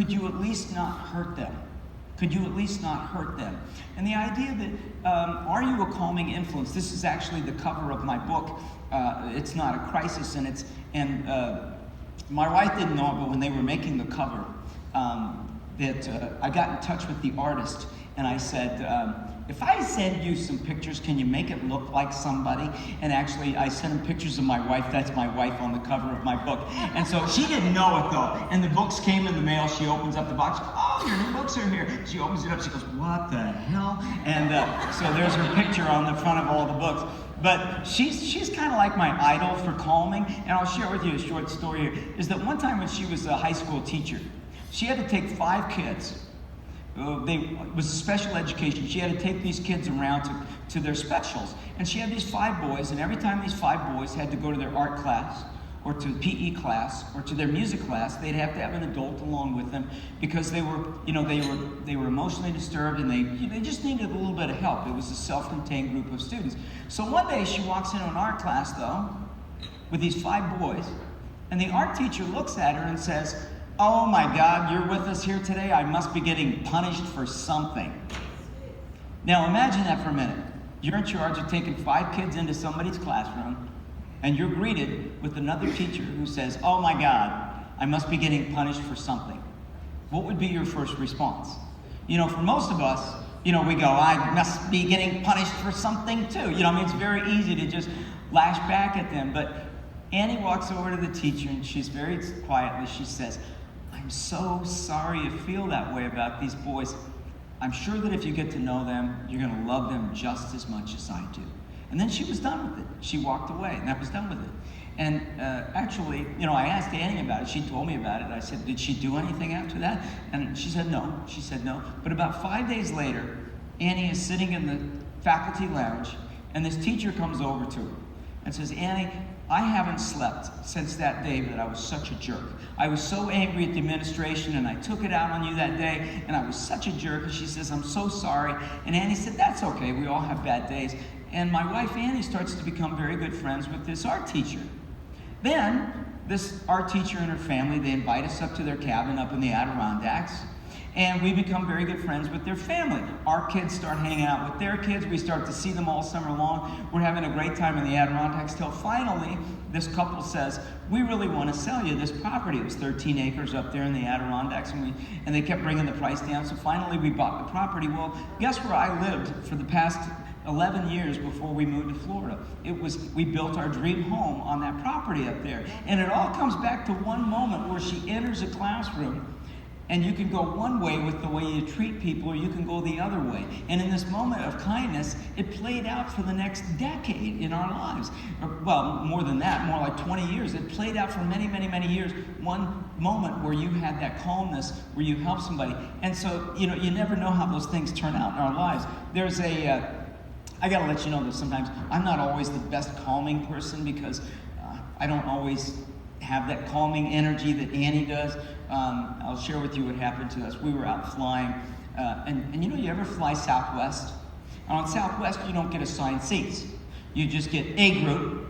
could you at least not hurt them? Could you at least not hurt them? And the idea that, are you a calming influence? This is actually the cover of my book. It's not a crisis, and my wife didn't know it, but when they were making the cover, I got in touch with the artist, and I said, if I send you some pictures, can you make it look like somebody? And actually, I sent him pictures of my wife. That's my wife on the cover of my book. And so she didn't know it, though. And the books came in the mail. She opens up the box. Oh, your new books are here. She opens it up. She goes, what the hell? And so there's her picture on the front of all the books. But she's kind of like my idol for calming. And I'll share with you a short story here. Is that one time when she was a high school teacher, she had to take 5 kids. It was special education. She had to take these kids around to their specials. And she had these 5 boys, and every time these 5 boys had to go to their art class, or to PE class, or to their music class, they'd have to have an adult along with them because they were emotionally disturbed, and they just needed a little bit of help. It was a self-contained group of students. So one day she walks into an art class, though, with these 5 boys, and the art teacher looks at her and says, oh my God, you're with us here today? I must be getting punished for something. Now imagine that for a minute. You're in charge of taking 5 kids into somebody's classroom, and you're greeted with another teacher who says, oh my God, I must be getting punished for something. What would be your first response? For most of us, we go, I must be getting punished for something too. It's very easy to just lash back at them. But Annie walks over to the teacher, and she's very quietly, she says, I'm so sorry you feel that way about these boys. I'm sure that if you get to know them, you're going to love them just as much as I do. And then she was done with it. She walked away, and that was done with it. And actually, I asked Annie about it. She told me about it. I said, did she do anything after that? And she said no. She said no. But about 5 days later, Annie is sitting in the faculty lounge, and this teacher comes over to her and says, Annie, I haven't slept since that day that I was such a jerk. I was so angry at the administration, and I took it out on you that day, and I was such a jerk. And she says, I'm so sorry. And Annie said, that's okay. We all have bad days. And my wife, Annie, starts to become very good friends with this art teacher. Then, this art teacher and her family, they invite us up to their cabin up in the Adirondacks, and we become very good friends with their family. Our kids start hanging out with their kids. We start to see them all summer long. We're having a great time in the Adirondacks till finally this couple says, we really want to sell you this property. It was 13 acres up there in the Adirondacks, and they kept bringing the price down. So finally we bought the property. Well, guess where I lived for the past 11 years before we moved to Florida? We built our dream home on that property up there. And it all comes back to one moment where she enters a classroom, and you can go one way with the way you treat people, or you can go the other way. And in this moment of kindness, it played out for the next decade in our lives. Well, more than that, more like 20 years. It played out for many, many, many years. One moment where you had that calmness, where you helped somebody. And so, you never know how those things turn out in our lives. There's I gotta let you know that sometimes I'm not always the best calming person, because I don't always have that calming energy that Annie does. I'll share with you what happened to us. We were out flying, and you ever fly Southwest? And on Southwest, you don't get assigned seats. You just get A group,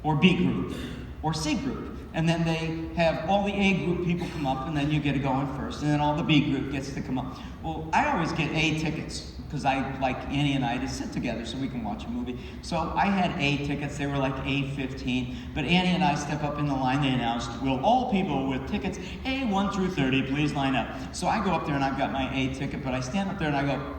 or B group, or C group. And then they have all the A group people come up, and then you get to go in first, and then all the B group gets to come up. Well, I always get A tickets, because I like Annie and I to sit together so we can watch a movie. So I had A tickets. They were like A15. But Annie and I step up in the line. They announced, will all people with tickets A1 through 30 please line up? So I go up there, and I've got my A ticket, but I stand up there and I go,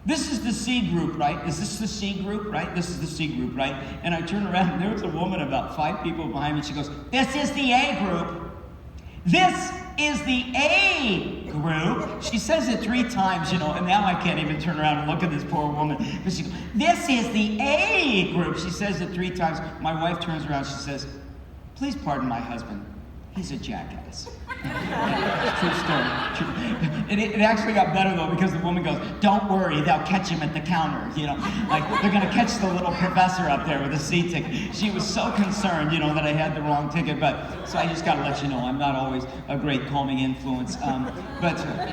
this is the C group, right? Is this the C group, right? This is the C group, right? And I turn around, and there was a woman about 5 people behind me. She goes, this is the A group. This is the A group. She says it 3 times, and now I can't even turn around and look at this poor woman. But she goes, this is the A group. She says it 3 times. My wife turns around, she says, please pardon my husband. He's a jackass. True story. True. It actually got better, though, because the woman goes, don't worry, they'll catch him at the counter. Like they're going to catch the little professor up there with a C ticket. She was so concerned, that I had the wrong ticket. So I just got to let you know, I'm not always a great calming influence. But